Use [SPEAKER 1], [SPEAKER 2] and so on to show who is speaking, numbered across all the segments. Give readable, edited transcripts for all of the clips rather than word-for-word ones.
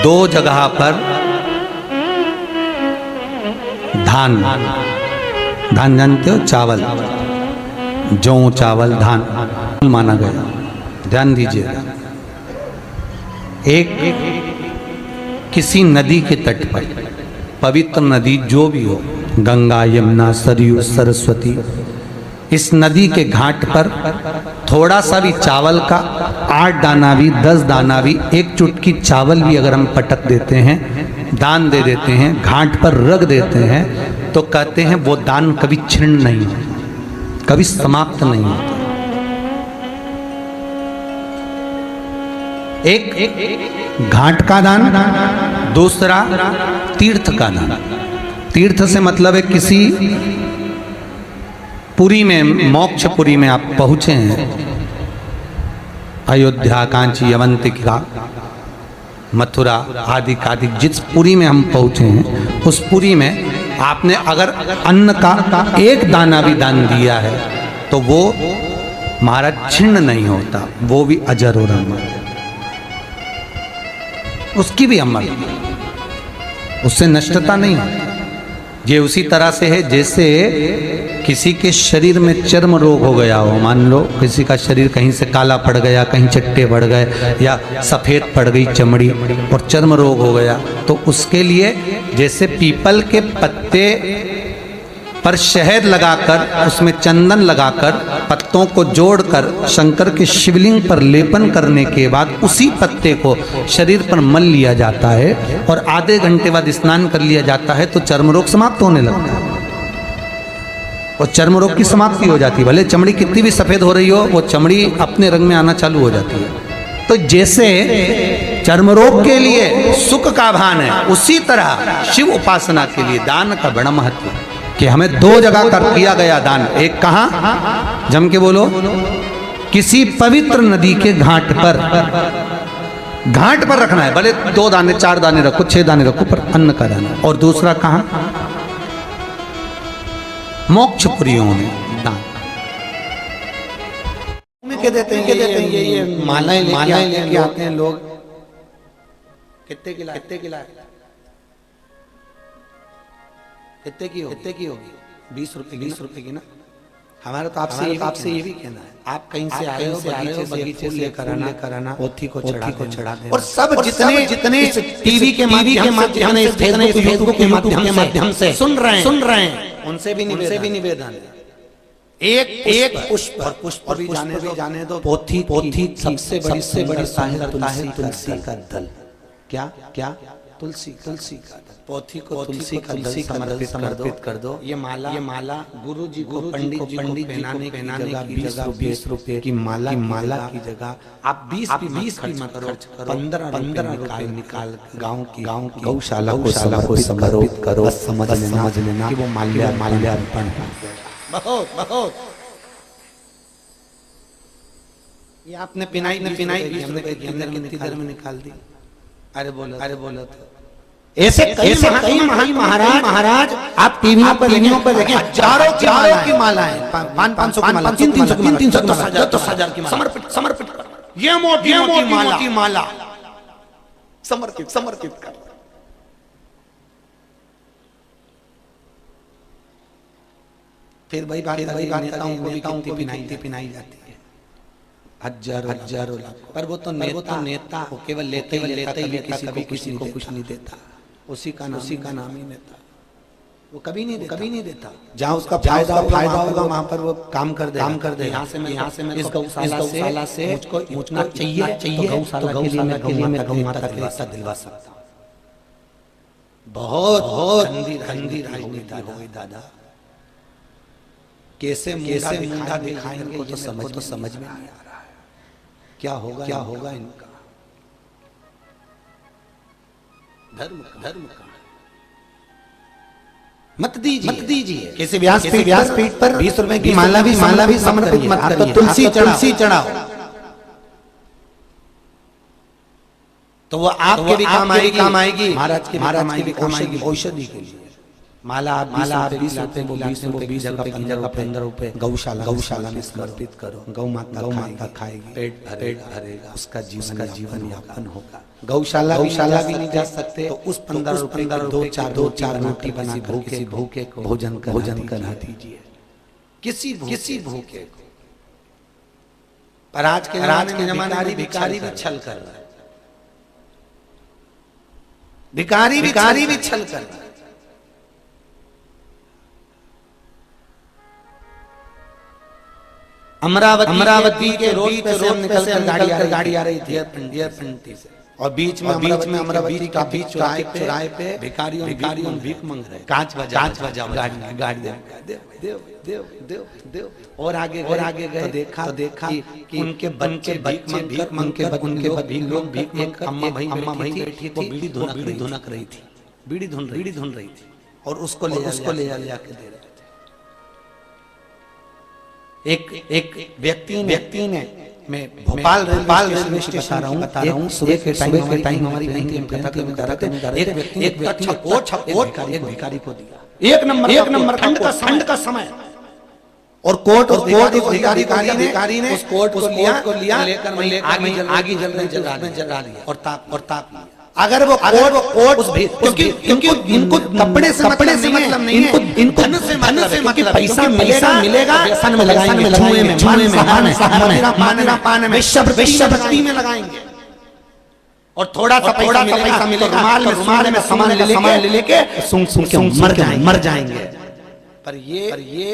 [SPEAKER 1] दो जगह पर धान, धान जानते हो, चावल, जौ चावल धान माना गया। ध्यान दीजिएगा, एक किसी नदी के तट पर, पवित्र नदी जो भी हो, गंगा, यमुना, सरयू, सरस्वती, इस नदी के घाट पर थोड़ा सा भी चावल का 8 दाना भी, 10 दाना भी, एक चुटकी चावल भी अगर हम पटक देते हैं, दान दे देते हैं, घाट पर रख देते हैं, तो कहते हैं वो दान कभी छिन्न नहीं होता, कभी समाप्त नहीं होता। एक घाट का दान, दूसरा तीर्थ का दान। तीर्थ से मतलब है किसी पुरी में, मोक्षपुरी में आप पहुंचे हैं, अयोध्या, कांची, अवंतिका, मथुरा आदि आदि जिस पुरी में हम पहुंचे हैं, उस पुरी में आपने अगर अन्न का एक दाना भी दान दिया है तो वो महाराज छिन्न नहीं होता, वो भी अजर और अमर, उसकी भी अमर, उससे नष्टता नहीं होती। ये उसी तरह से है जैसे किसी के शरीर में चर्म रोग हो गया हो, मान लो किसी का शरीर कहीं से काला पड़ गया, कहीं चट्टे पड़ गए, या सफ़ेद पड़ गई चमड़ी और चर्म रोग हो गया, तो उसके लिए जैसे पीपल के पत्ते पर शहद लगाकर, उसमें चंदन लगाकर, पत्तों को जोड़कर शंकर के शिवलिंग पर लेपन करने के बाद उसी पत्ते को शरीर पर मल लिया जाता है और आधे घंटे बाद स्नान कर लिया जाता है, तो चर्म रोग समाप्त होने लगता है और चर्म रोग की समाप्ति हो जाती है। भले चमड़ी कितनी भी सफ़ेद हो रही हो, वो चमड़ी अपने रंग में आना चालू हो जाती है। तो जैसे चर्म रोग के लिए सुख का भान है, उसी तरह शिव उपासना के लिए दान का बड़ा महत्व है कि हमें 2 जगह कर किया गया दान। एक कहाँ, जम के बोलो, किसी पवित्र नदी के घाट पर, घाट पर रखना है, भले 2 दाने 4 दाने रखो, 6 दाने रखो, पर अन्न का दाना। और दूसरा कहाँ, मोक्षपुरियों में दान के देते हैं, ये मालाएं लेके आते हैं लोग। कितने की होगी? 20 रुपए की ना। हमारा तो आपसे ये भी कहना है, आप कहीं से आए हो, बगीचे से लेकर आना, पोथी को चढ़ा देना। और सब जितने टीवी के माध्यम के माध्यम से सुन रहे हैं, उनसे भी निवेदन है, एक पुष्प भी जाने दो। पोथी सबसे बड़ी सहायता है तुलसी का दल। क्या तुलसी का दल। पोथी को तुलसी का दल समर्पित कर दो। ये माला गुरु जी को, पंडित जी को पहनाने की जगह 20 रुपए की माला की जगह आप 20 मत खर्च करो, 15 रुपए निकाल गांव की गौशाला को समर्पित करो। समझ लेना कि वो माल्यार्पण है। बहुत ये आपने पिनाई हमने कितनी देर में निकाल दी। अरे बोलो तो ऐसे कई महाराज आप टीवियों पर देखें, हजारों की मालाएं, 500 की माला, 300 की माला, 10,000 की माला समर्पित कर। ये मोटी माला समर्पित कर। फिर वही बात नेताओं को पिनाई जाती है, हजारों लाख। पर वो तो नेता वो केवल लेते ही किसी को कुछ नहीं देता। उसी का नाम ही नेता। वो कभी नहीं देता। जहाँ उसका फायदा होगा वहाँ पर वो काम कर दे। यहाँ से मैं इस गौशाला से मुझको चाहिए गौशाला के लिए मैं गौ माता के लिए दिलवा सकता हूँ। बहुत गंदी राजनीति हो गई दादा। कैसे मुंडा दिखाएंगे तो समझ में नहीं आ रहा है। क्या होगा इनका। धर्म का मत दीजिए। किसी व्यासपीठ पर 20 रुपए की माला भी समर्पित मत करिए। तुलसी चढ़ाओ तो वो आपके भी काम आएगी, महाराज के भी काम आएगी, औषधि के लिए। माला 20 रुपए वो 20 जगह 15 रुपए गौशाला में समर्पित करो। गौ माता खाएगी, पेट भरेगा, उसका जीवन यापन होगा। गौशाला भी नहीं जा सकते तो उस 15 रुपए का 2-4 रोटी बना भूखे को भोजन करा दीजिए, किसी भूखे को। पर आज के जमाने में भिखारी भी छल कर रहा है, भिखारी भी छल कर रहा है। अमरावती के रोड पे से निकल कर गाड़ी आ रही थी पंटी से, और बीच में अमरावती का बीच चौराहे पे भिखारियों भीख मांग रहे, कांच बजा गाड़ी दे। और आगे गए तो देखा कि उनके भीख मांग के उनके लोग भीख अम्मा भाई बैठी थी, बीड़ी धुनक रही थी, बीड़ी धुन रही थी, और उसको ले जाके दे रहे थे। एक व्यक्ति ने, मैं भोपाल रेलवे स्टेशन बता रहा हूँ, सुबह के टाइम हमारी एक व्यक्ति ने कोट एक भिखारी को दिया, एक नंबर ठंड का समय, और कोट भिखारी ने उस कोट को लिया, लेकर आगे जला दिया और ताप लिया। अगर वो कोट क्योंकि इनको कपड़े से मतलब नहीं है, इनको धन से मतलब पैसा मिलेगा, व्यसन में लगाएंगे, पाने में विश्वभक्ति में लगाएंगे, और थोड़ा सा पैसा मिलेगा, रुमाल में सामान लेके सुन के मर जाएंगे। पर ये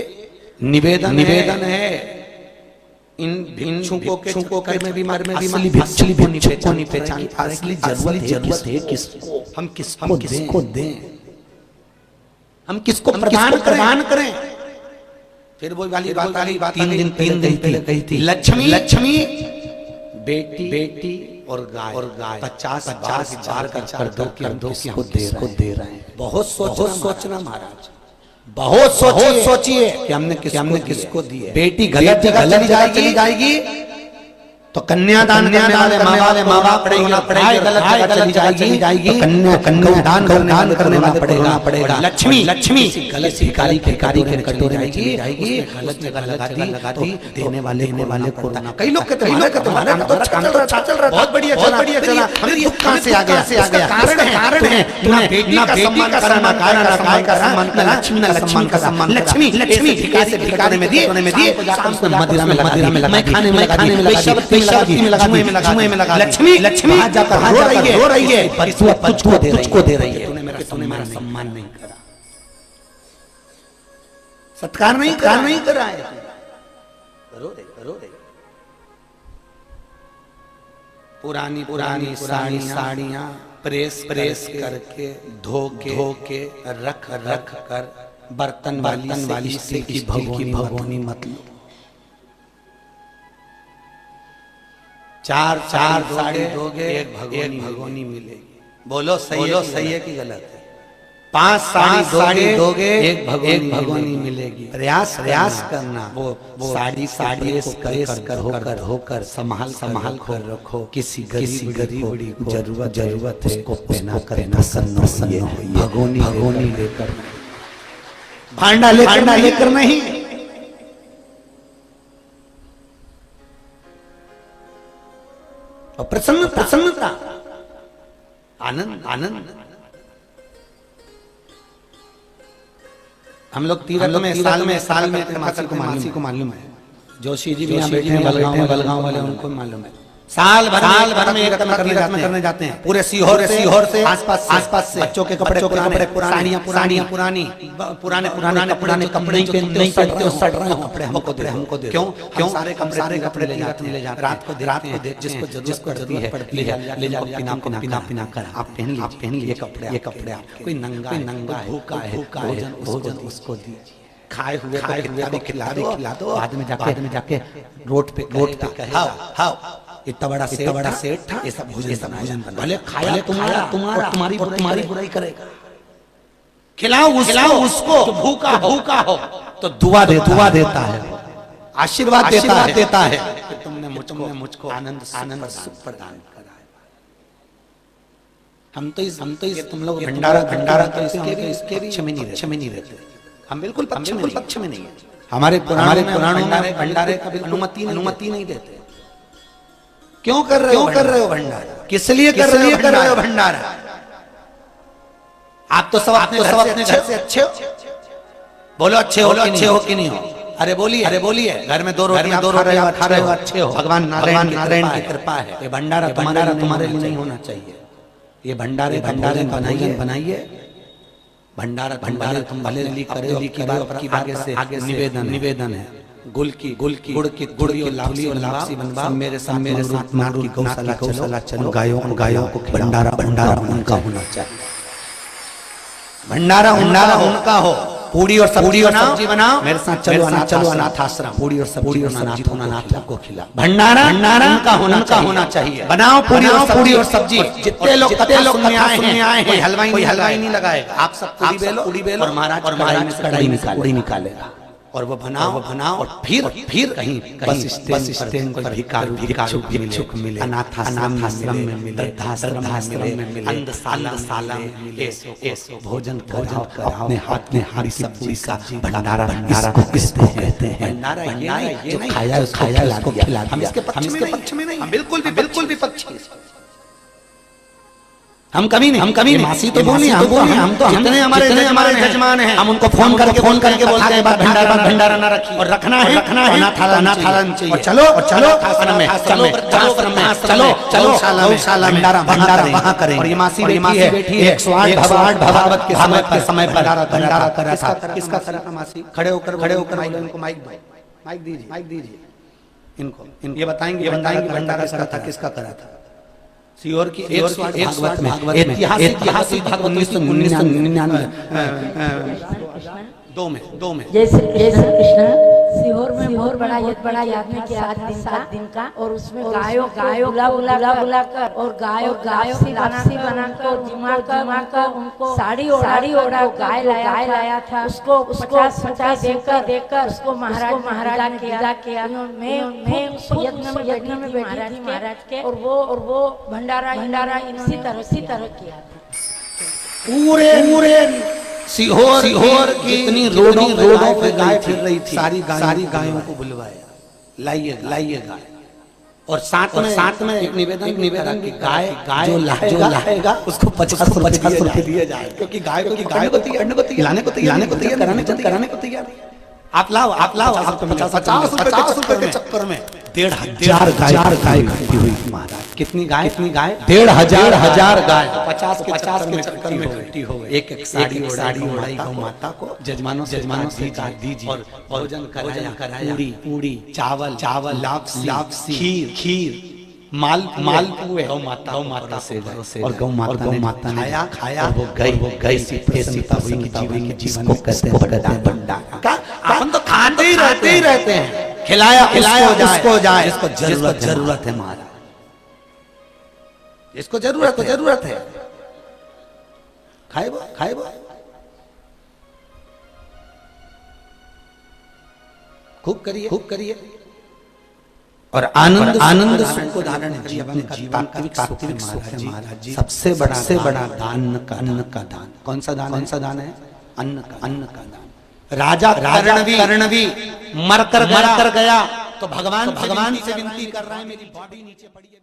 [SPEAKER 1] निवेदन है इन भिक्षुकों के में भी असली भिक्षुक को नहीं पहचान, असली जरूरत है किसको, हम किसको दें, हम किसको प्रदान करें। फिर वो वाली बात 3 दिन कही थी, लक्ष्मी बेटी और गाय 50 बार कर दो किसको दे रहे हैं। बहुत सोचना महाराज, बहुत सोचिए कि हमने किसको दी है। बेटी गलत जगह चली जाएगी तो कन्यादान करने वाले माँ बाप पड़ेगा, गलत जगह चली जाएगी तो कन्यादान करने वाला पड़ेगा। लक्ष्मी गलत भिखारी के कटोरे में चली जाएगी, गलत जगह लगा दी, देने वाले को कई लोग कहते हैं बहुत बढ़िया चला, हमें दुख कहां से आ गया, कारण है ना बेटी का सम्मान करना, लक्ष्मी का सम्मान, लक्ष्मी भिखारी में दिए, मदिरा में लगा, खाने में जुए में लगा, लक्ष्मी रो रही है, तुझको दे रही है, तूने मेरा सम्मान नहीं करा, सत्कार नहीं करा है। रो दे। पुरानी साड़ियां प्रेस करके धो के रख कर बर्तन वाली से की भगोनी मत लो। 4 साड़ी दोगे एक भगोनी मिलेगी। बोलो सही है कि गलत है? 5 साड़ी दोगे एक भगोनी मिलेगी। प्रयास करना, वो साड़ी कर होकर संभाल कर रखो। किसी गरीब को जरूरत है, उसको पहना कर भगोनी लेकर, भांडा लेकर नहीं। और प्रसन्नता, आनंद। हम लोग तीर्थ में साल में मासी को मालूम है, जोशी जी भी यहाँ बैठे हैं, बलगांव वाले, उनको मालूम है। साल भर में एक करने जाते हैं, पूरे सीहोर से आसपास से बच्चों के कपड़े साड़ियाँ पुराने कपड़े नहीं पहनते, सड़ रहे कपड़े हमको दे। क्यों सारे कपड़े ले जाते रात को देख, जिसको जरूरत ले जा पिना कर आप पहन लिए कपड़े आप। कोई नंगा भूखा है, भोजन उसको दीजिए। खाए हुए खिला दो, बाद में जाके रोड पे हाउ इतना बड़ा सेठ था, ये सब भोजन भले खाया तुम्हारी बुराई करेगा। खिलाओ उसको तो भूखा हो तो दुआ देता है, आशीर्वाद देता है कि तुमने मुझको आनंद सुख प्रदान करा है। हम तो इस तुम लोग भंडारा तो इसके भी पक्ष में नहीं रहते। हम बिल्कुल पक्ष में नहीं है। हमारे पुराणों में भंडारे का अनुमति नहीं देते। क्यों कर रहे हो भंडारा? किस लिए कर रहे हो भंडारा? आप तो सब अपने घर से अच्छे हो। बोलो अच्छे हो कि नहीं हो? अरे बोलिए घर में दो रोटियां खा रहे हो, अच्छे हो। भगवान नारायण की कृपा है। ये भंडारा तुम्हारे लिए नहीं होना चाहिए। ये भंडारे बनाइए। भंडारा तुम भले आगे से निवेदन है। गुड़ की गुड़ की लापसी बनवा। मेरे गौशाला चलो। गायों को भंडारा उनका होना चाहिए। भंडारा उनका हो। पूड़ी और सब्जी बनाओ। मेरे साथ चलो अनाथ आश्रम। पूड़ी और सब्जी अनाथों को खिला। भंडारा उनका होना चाहिए। बनाओ पूड़ी और सब्जी। जितने लोग आए हैं कोई हलवाई नहीं लगाएगा। आप सब पूड़ी बेलो और महाराज कढ़ाई निकालेगा और वो बनाओ और फिर कहीं बस स्टैंड पर भिक्षुक मिले, अनाथ आश्रम में मिले, वृद्धाश्रम में मिले, अंधशाला में मिले, भोजन कराओ। अपने हाथ में हरी सब्जी का भंडारा किसको कहते हैं? भंडारा ये नहीं खाया उसको खिला। हम इसके पक्ष में नहीं। हम बिल्कुल भी पक्ष हम कभी नहीं। मासी तो बोली हम तो जितने हमारे जजमान हैं हम उनको फोन करके बोलते हैं भंडारा ना रखिए और रखना है अनाथालय चाहिए। चलो आश्रम में चलो भंडारा वहां करें। और ये मासी बैठी है 108 भागवत के समय भंडारा करा था। किसका करा था मासी? खड़े होकर इनको माइक दीजिए। इनको ये बताएंगे भंडारा करा था किसका करा था? सीहोर की 108 भागवत में ऐतिहासिक 1999 दो में
[SPEAKER 2] जय श्री कृष्ण। सीहोर में बहुत बड़ा याद में किया 7 दिन का। और उसमें गायों बुला कर और गायों बनाकर जिमा कर उनको साड़ी ओढ़ा गाय लाया था। उसको 50 देकर उसको महाराज ने किया। मैं यज्ञ में बैठी थी महाराज के। और वो भंडारा इसी तरह किया था।
[SPEAKER 1] पूरे सीहोर की इतनी रोडों पे गाय फिर रही थी। सारी गायों को बुलवाया, लाइए गाय। और साथ में एक निवेदन की गाय जो लाएगा उसको 50 रुपए दिए जाए। क्योंकि गाय को खिलाने को तैयार, कराने को तैयार। आप लाओ आप 50 रुपए के चक्कर में 1,500 गाय इकट्ठी हुई महाराज। कितनी गाय? 1,500 गाय 50 के चक्कर में इकट्ठी हो गई। एक साड़ी ओढ़ाई गौ माता को। जजमानों से दीजिए और भोजन कराया। पूड़ी चावल लापसी खीर मालपुए गौ माता से और गौ माता ने खाया। वो गई प्रसन्नता हुई कि जीवन को कैसे भंडारा। अपन तो खाते ही रहते हैं। खिलाया उसको जाए इसको जरूरत है महाराज। इसको जरूरत है। खाए खूब करिए। और आनंद सुख को धारण है जीवन का तात्विक सुख है महाराज जी। सबसे बड़ा दान का दान। कौन सा दान है? अन्न का दान। राजा कर्णवी मर कर गया तो भगवान से विनती कर रहा है मेरी बॉडी नीचे पड़ी है।